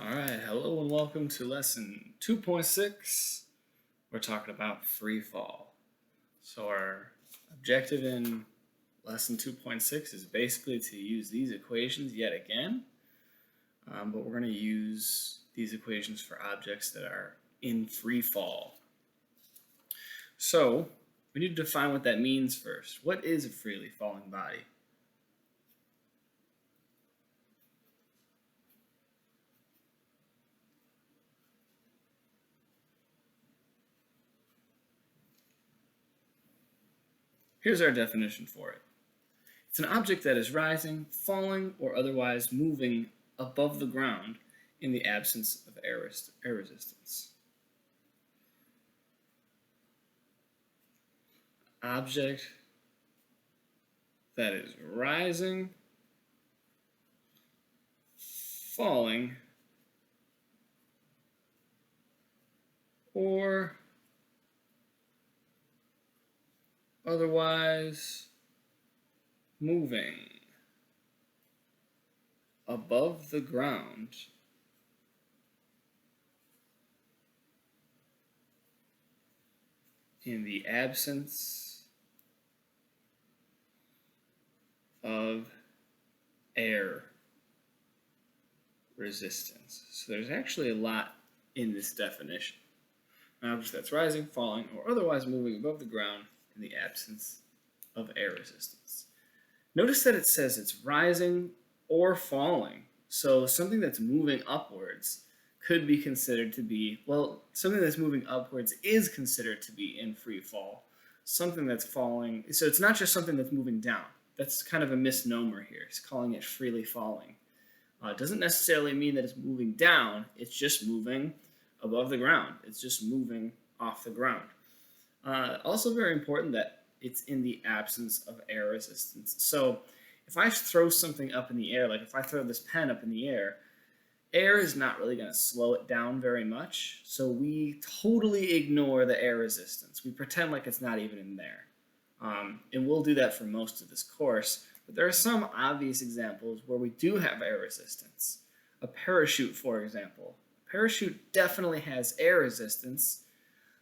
All right, hello and welcome to lesson 2.6. We're talking about free fall. So our objective in lesson 2.6 is basically to use these equations yet again, but we're going to use these equations for objects that are in free fall. So we need to define what that means first. What is a freely falling body? Here's our definition for it. It's an object that is rising, falling, or otherwise moving above the ground in the absence of air resistance. Object that is rising, falling, or otherwise moving above the ground in the absence of air resistance. So there's actually a lot in this definition. An object that's rising, falling, or otherwise moving above the ground in the absence of air resistance. Notice that it says it's rising or falling. So something that's moving upwards could be considered to be, well, something that's moving upwards is considered to be in free fall. Something that's falling, so it's not just something that's moving down. That's kind of a misnomer here. It's calling it freely falling. It doesn't necessarily mean that it's moving down. It's just moving above the ground. It's just moving off the ground. Also very important that it's in the absence of air resistance. So if I throw something up in the air, like if I throw this pen up in the air is not really going to slow it down very much. So we totally ignore the air resistance. We pretend like it's not even in there. And we'll do that for most of this course. But there are some obvious examples where we do have air resistance. A parachute, for example. A parachute definitely has air resistance.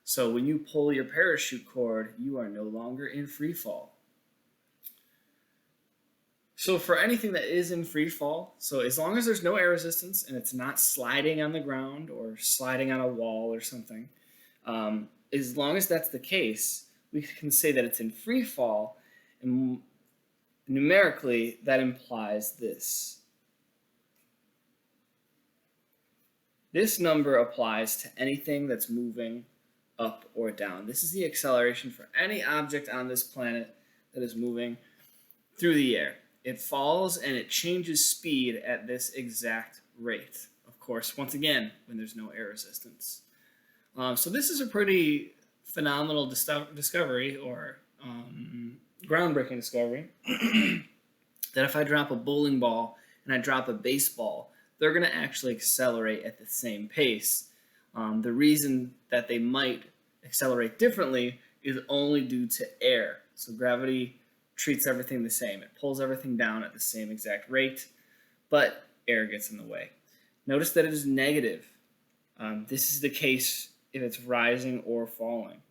So when you pull your parachute cord, you are no longer in free fall. So for anything that is in free fall, so as long as there's no air resistance and it's not sliding on the ground or sliding on a wall or something, as long as that's the case, we can say that it's in free fall, and numerically that implies this. This number applies to anything that's moving up or down. This is the acceleration for any object on this planet that is moving through the air. It falls and it changes speed at this exact rate. Of course, once again, when there's no air resistance. So this is a pretty phenomenal discovery or groundbreaking discovery that if I drop a bowling ball and I drop a baseball, they're going to actually accelerate at the same pace. The reason that they might accelerate differently is only due to air. So gravity treats everything the same. It pulls everything down at the same exact rate, but air gets in the way. Notice that it is negative. This is the case if it's rising or falling.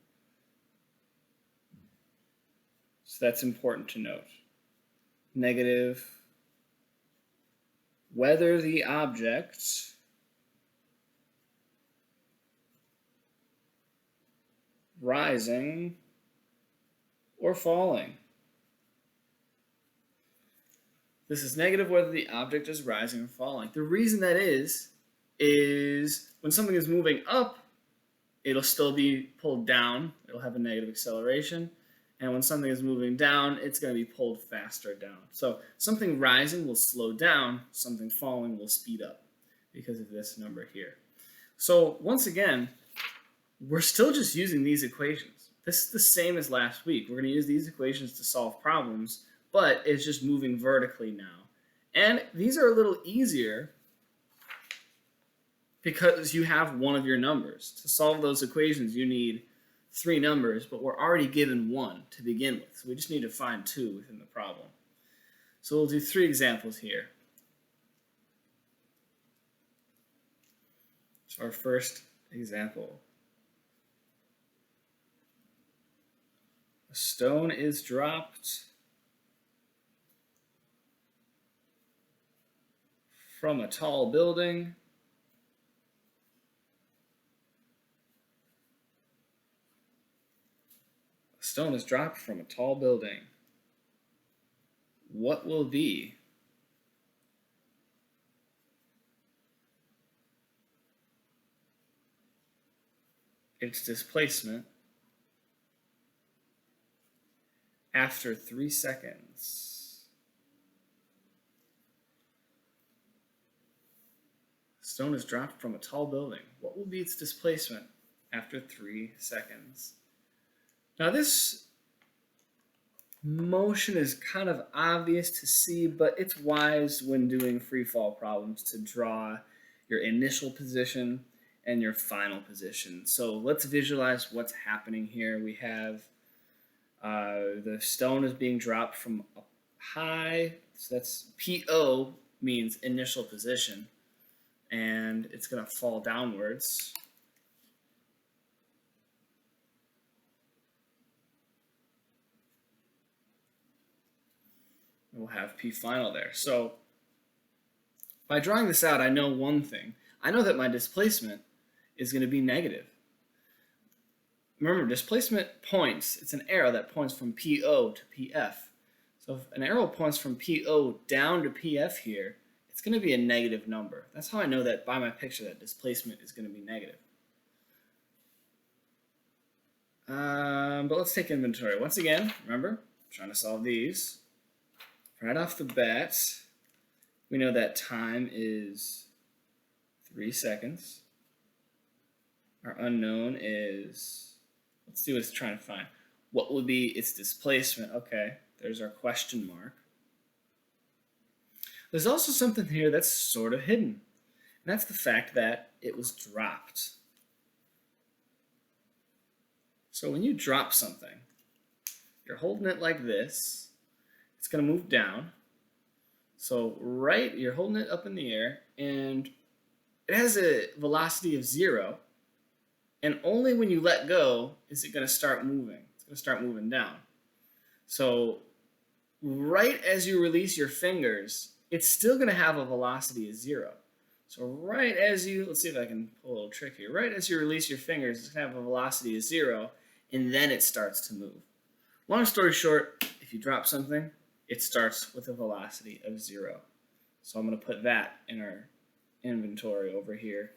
So that's important to note. Negative whether the object rising or falling. This is negative whether the object is rising or falling. The reason that is when something is moving up, it'll still be pulled down. It'll have a negative acceleration. And when something is moving down, it's going to be pulled faster down. So something rising will slow down, something falling will speed up because of this number here. So once again, we're still just using these equations. This is the same as last week. We're going to use these equations to solve problems, but it's just moving vertically now. And these are a little easier because you have one of your numbers. To solve those equations, you need 3 numbers, but we're already given 1 to begin with. So we just need to find 2 within the problem. So we'll do 3 examples here. So our first example. A stone is dropped from a tall building. A stone is dropped from a tall building. What will be its displacement after 3 seconds? A stone is dropped from a tall building. What will be its displacement after 3 seconds? Now this motion is kind of obvious to see, but it's wise when doing free fall problems to draw your initial position and your final position. So let's visualize what's happening here. We have the stone is being dropped from up high, so that's PO means initial position, and it's going to fall downwards. We'll have P final there. So by drawing this out, I know one thing. I know that my displacement is going to be negative. Remember, displacement points, it's an arrow that points from PO to PF. So if an arrow points from PO down to PF here, it's going to be a negative number. That's how I know that by my picture that displacement is going to be negative. But let's take inventory. Once again, remember, I'm trying to solve these. Right off the bat, we know that time is 3 seconds. Our unknown is, let's see what it's trying to find. What would be its displacement? Okay, there's our question mark. There's also something here that's sort of hidden, and that's the fact that it was dropped. So when you drop something, you're holding it like this. It's going to move down. So you're holding it up in the air, and it has a velocity of 0. And only when you let go is it going to start moving. It's going to start moving down. So right as you release your fingers, it's still going to have a velocity of 0. So right as you, let's see if I can pull a little trick here. Right as you release your fingers, it's going to have a velocity of 0, and then it starts to move. Long story short, if you drop something, it starts with a velocity of 0. So I'm going to put that in our inventory over here.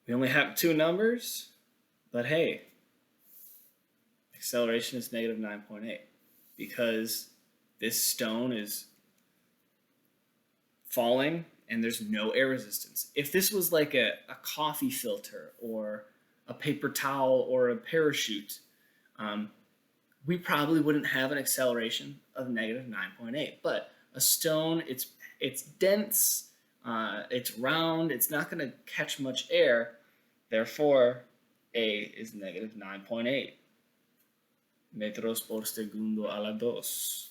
We only have 2 numbers, but hey, acceleration is negative 9.8 because this stone is falling and there's no air resistance. If this was like a coffee filter or a paper towel or a parachute, we probably wouldn't have an acceleration of negative 9.8. But a stone, it's dense, it's round, it's not going to catch much air. Therefore, A is negative 9.8 metros por segundo a la dos.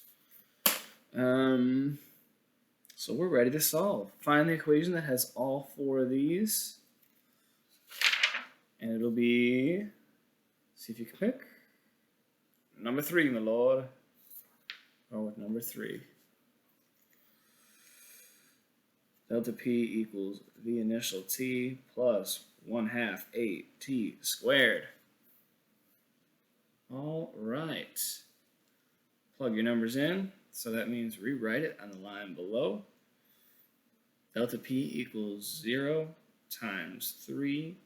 So we're ready to solve. Find the equation that has all 4 of these. And it'll be, see if you can pick. Number 3, my lord. Or with number 3. Delta P equals V initial T plus 1/2 AT squared. All right. Plug your numbers in. So that means rewrite it on the line below. Delta P equals 0 times 3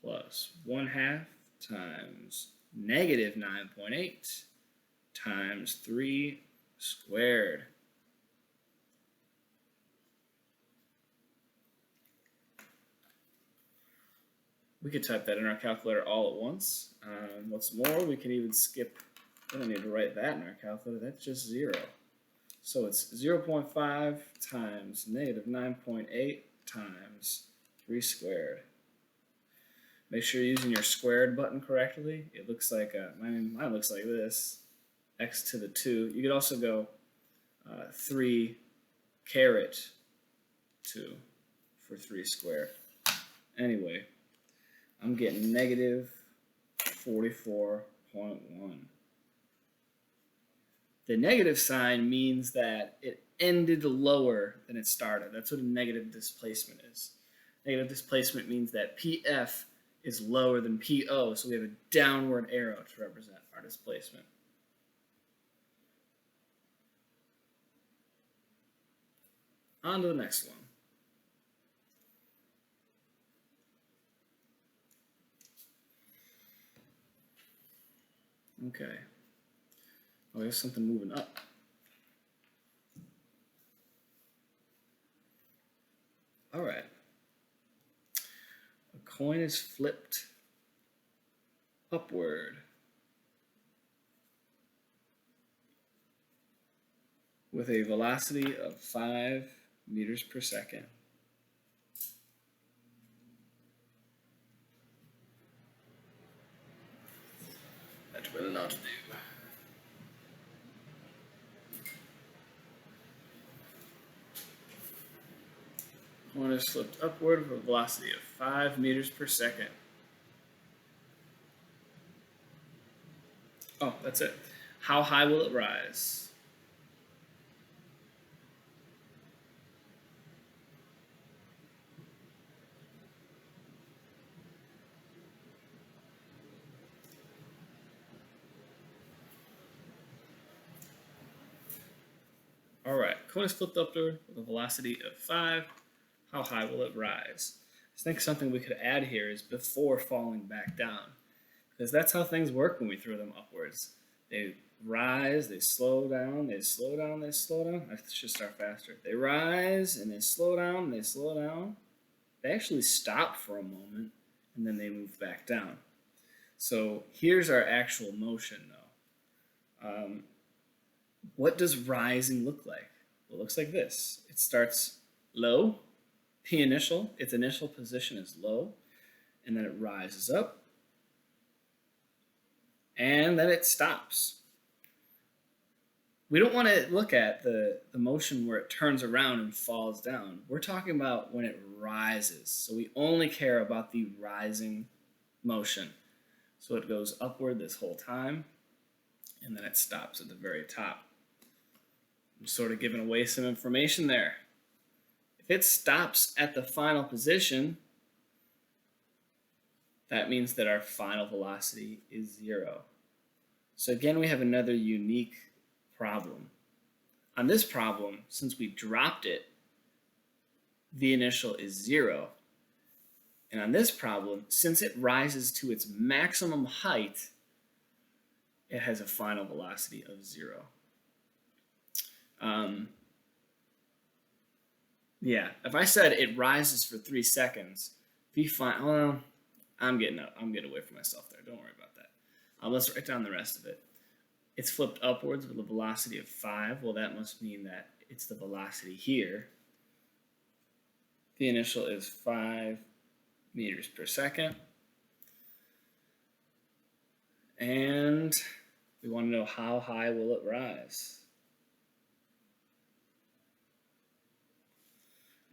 plus 1/2 times negative 9.8 times 3 squared. We could type that in our calculator all at once. What's more, we could even skip, we don't need to write that in our calculator, that's just 0. So it's 0.5 times negative 9.8 times 3 squared. Make sure you're using your squared button correctly. It looks like, mine looks like this, x to the 2. You could also go 3 caret 2 for 3 squared. Anyway, I'm getting negative 44.1. The negative sign means that it ended lower than it started. That's what a negative displacement is. Negative displacement means that PF is lower than PO, so we have a downward arrow to represent our displacement. On to the next one. Okay. Oh, there's something moving up. All right. A coin is flipped upward with a velocity of 5 meters per second. That's what it ought to do. Coin is flipped upward with a velocity of 5 meters per second. Oh, that's it. How high will it rise? All right, coin is flipped upward with a velocity of 5. How high will it rise? I think something we could add here is before falling back down, because that's how things work when we throw them upwards. They rise, they slow down, they slow down, they slow down. I should start faster. They rise and they slow down, and they slow down. They actually stop for a moment and then they move back down. So here's our actual motion though. What does rising look like? Well, it looks like this. It starts low, P initial, its initial position is low, and then it rises up, and then it stops. We don't want to look at the motion where it turns around and falls down. We're talking about when it rises. So we only care about the rising motion. So it goes upward this whole time, and then it stops at the very top. I'm sort of giving away some information there. If it stops at the final position, that means that our final velocity is 0. So again, we have another unique problem. On this problem, since we dropped it, the initial is 0. And on this problem, since it rises to its maximum height, it has a final velocity of 0. Yeah, if I said it rises for 3 seconds, be fine. Well, I'm getting away from myself there. Don't worry about that. Let's write down the rest of it. It's flipped upwards with a velocity of 5. Well, that must mean that it's the velocity here. The initial is 5 meters per second. And we want to know how high will it rise.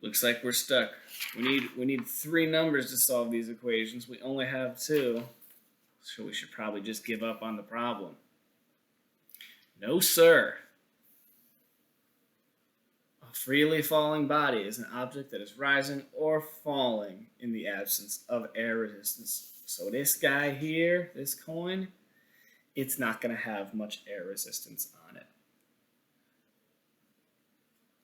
Looks like we're stuck. We need 3 numbers to solve these equations. We only have 2. So we should probably just give up on the problem. No, sir. A freely falling body is an object that is rising or falling in the absence of air resistance. So this guy here, this coin, it's not going to have much air resistance on it.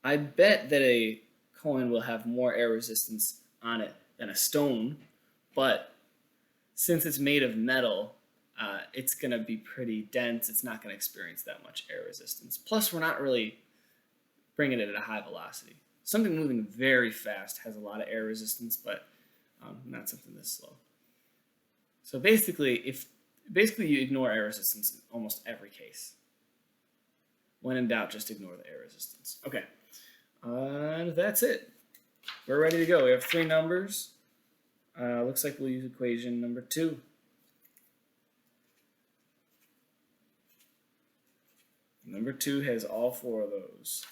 I bet that a coin will have more air resistance on it than a stone, but since it's made of metal, it's going to be pretty dense. It's not going to experience that much air resistance. Plus, we're not really bringing it at a high velocity. Something moving very fast has a lot of air resistance, but not something this slow. So basically, you ignore air resistance in almost every case. When in doubt, just ignore the air resistance. Okay, and that's it. We're ready to go. We have 3 numbers. Looks like we'll use equation number 2. Number 2 has all 4 of those.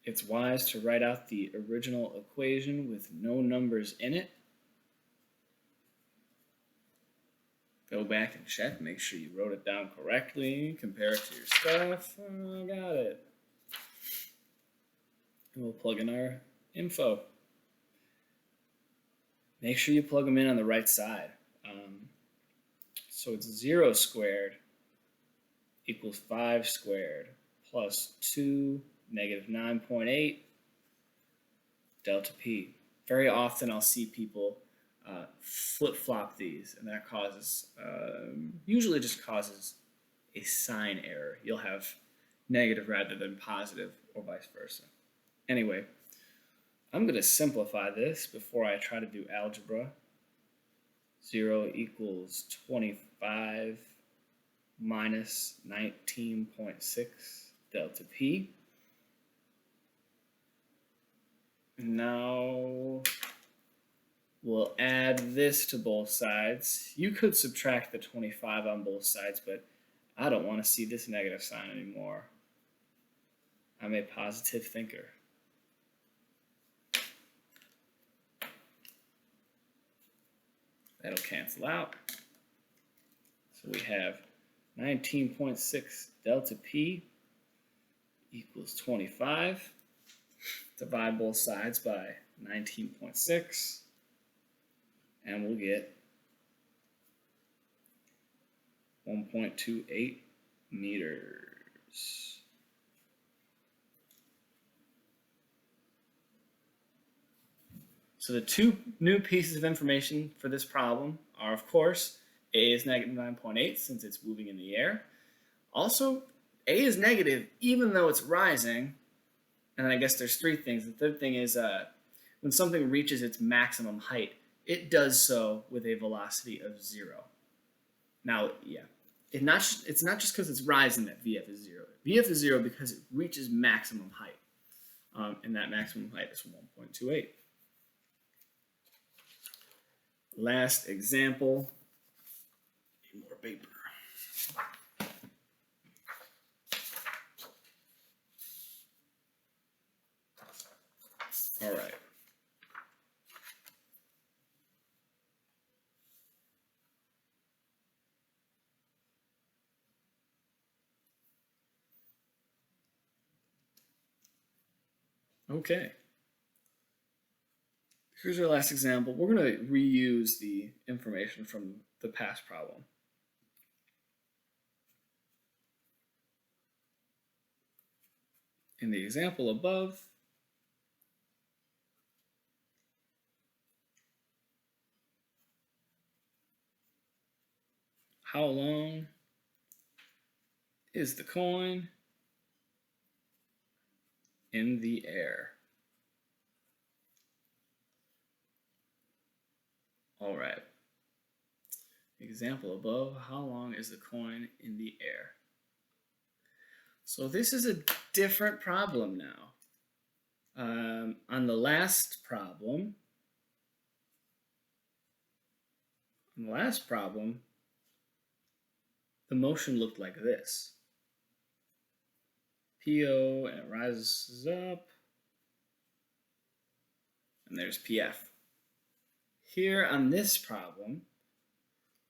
it's wise to write out the original equation with no numbers in it. Go back and check, make sure you wrote it down correctly, compare it to your stuff. Oh, got it. And we'll plug in our info. Make sure you plug them in on the right side. So it's 0 squared equals 5 squared plus 2 negative 9.8 delta p. Very often I'll see people flip-flop these, and that causes, usually just causes a sign error. You'll have negative rather than positive, or vice versa. Anyway, I'm going to simplify this before I try to do algebra. 0 equals 25 minus 19.6 delta p. Now we'll add this to both sides. You could subtract the 25 on both sides, but I don't want to see this negative sign anymore. I'm a positive thinker. That'll cancel out. So we have 19.6 delta p equals 25. Divide both sides by 19.6, and we'll get 1.28 meters. So the two new pieces of information for this problem are, of course, A is negative 9.8 since it's moving in the air. Also, A is negative even though it's rising. And then I guess there's three things. The third thing is when something reaches its maximum height, it does so with a velocity of 0. Now, yeah, it's not just because it's rising that VF is 0. VF is 0 because it reaches maximum height. And that maximum height is 1.28. Last example. Need more paper. All right. Okay. Here's our last example. We're going to reuse the information from the past problem. In the example above, how long is the coin in the air? All right. Example above, how long is the coin in the air? So this is a different problem now. On the last problem, the motion looked like this. PO, and it rises up, and there's PF. Here on this problem,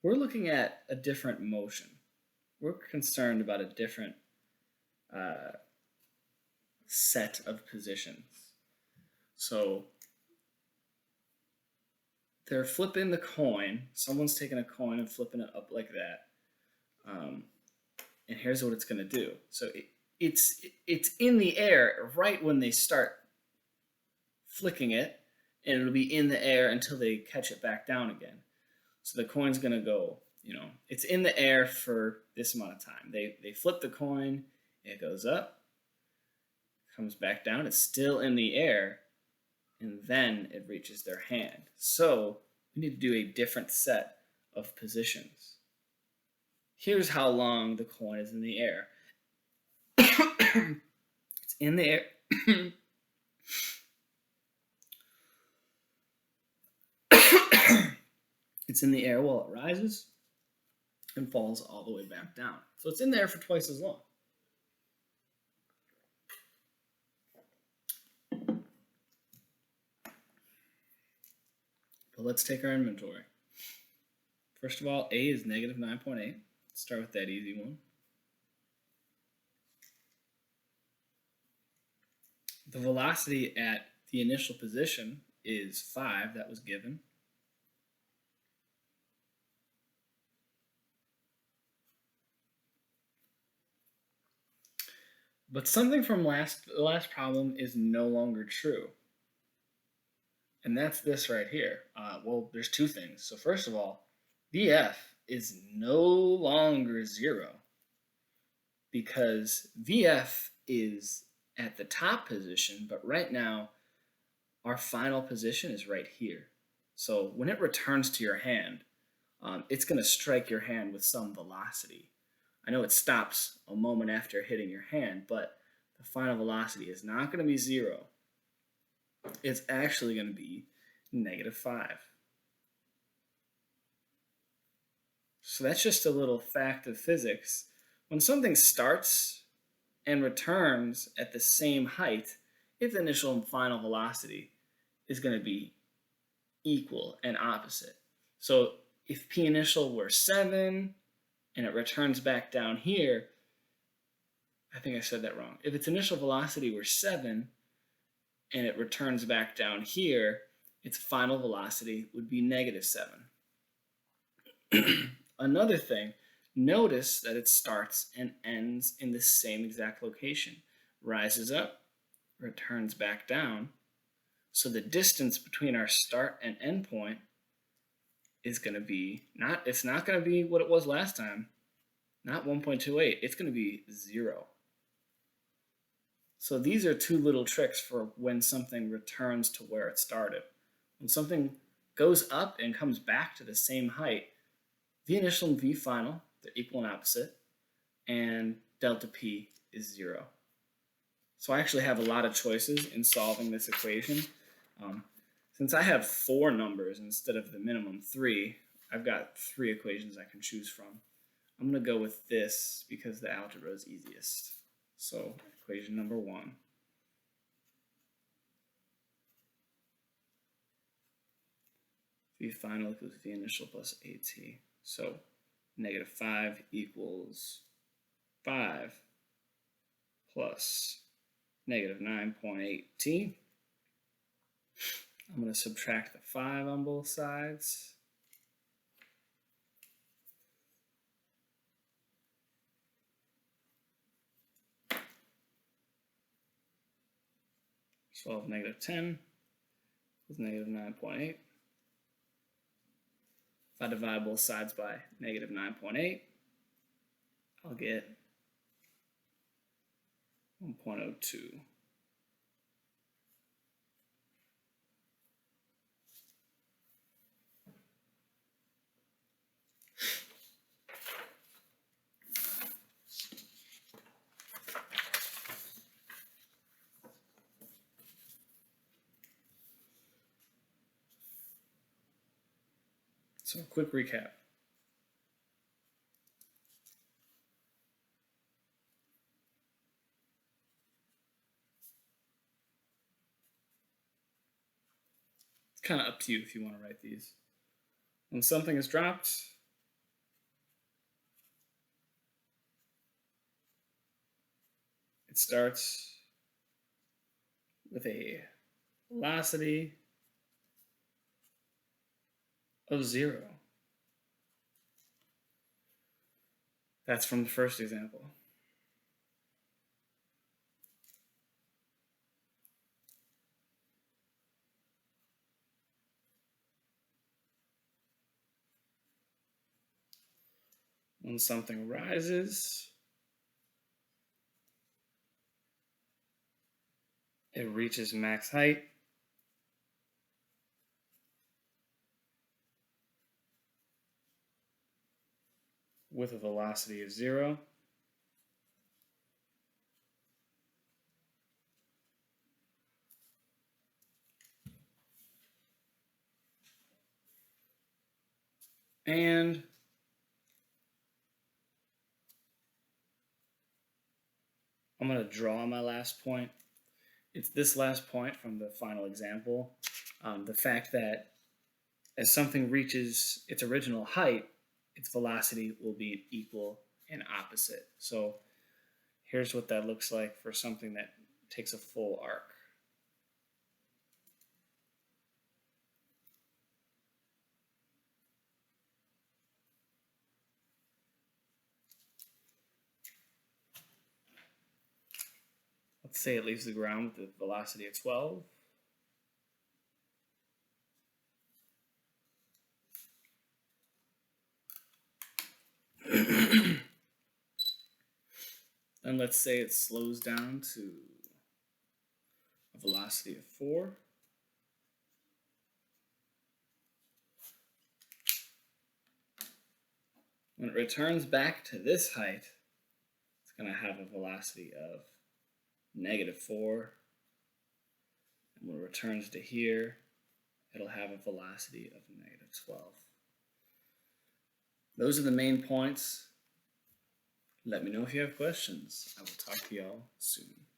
we're looking at a different motion. We're concerned about a different set of positions. So they're flipping the coin. Someone's taking a coin and flipping it up like that. And here's what it's going to do. So it's in the air right when they start flicking it, and it'll be in the air until they catch it back down again. So the coin's going to go, it's in the air for this amount of time. They flip the coin, it goes up, comes back down, it's still in the air, and then it reaches their hand. So we need to do a different set of positions. Here's how long the coin is in the air. It's in the air. It's in the air while it rises and falls all the way back down. So it's in there for twice as long. But let's take our inventory. First of all, A is negative 9.8. Let's start with that easy one. The velocity at the initial position is 5, that was given. But something from the last problem is no longer true. And that's this right here. Well, there's two things. So first of all, VF is no longer 0 because VF is at the top position, but right now our final position is right here. So when it returns to your hand, it's going to strike your hand with some velocity. I know it stops a moment after hitting your hand, but the final velocity is not going to be 0. It's actually going to be negative 5. So that's just a little fact of physics. When something starts and returns at the same height, its initial and final velocity is going to be equal and opposite. So if P initial were 7 and it returns back down here, I think I said that wrong. If its initial velocity were 7 and it returns back down here, its final velocity would be negative 7. Another thing, notice that it starts and ends in the same exact location. Rises up, returns back down. So the distance between our start and end point is going to be it's not going to be what it was last time, not 1.28, it's going to be 0. So these are two little tricks for when something returns to where it started. When something goes up and comes back to the same height, V initial and V final, they're equal and opposite, and delta P is 0. So I actually have a lot of choices in solving this equation. Since I have 4 numbers instead of the minimum 3, I've got 3 equations I can choose from. I'm going to go with this because the algebra is easiest. So equation number 1. V final equals V initial plus AT. So negative 5 equals 5 plus negative 9.8 T. I'm going to subtract the 5 on both sides. So I'll have negative 10 with negative 9.8. If I divide both sides by negative 9.8, I'll get 1.02. So a quick recap. It's kind of up to you if you want to write these. When something is dropped, it starts with a velocity of 0. That's from the first example. When something rises, it reaches max height. With a velocity of 0. And I'm going to draw my last point. It's this last point from the final example. The fact that As something reaches its original height, its velocity will be equal and opposite. So here's what that looks like for something that takes a full arc. Let's say it leaves the ground with a velocity of 12. And let's say it slows down to a velocity of 4. When it returns back to this height, it's going to have a velocity of -4. And when it returns to here, it'll have a velocity of -12. Those are the main points. Let me know if you have questions. I will talk to y'all soon.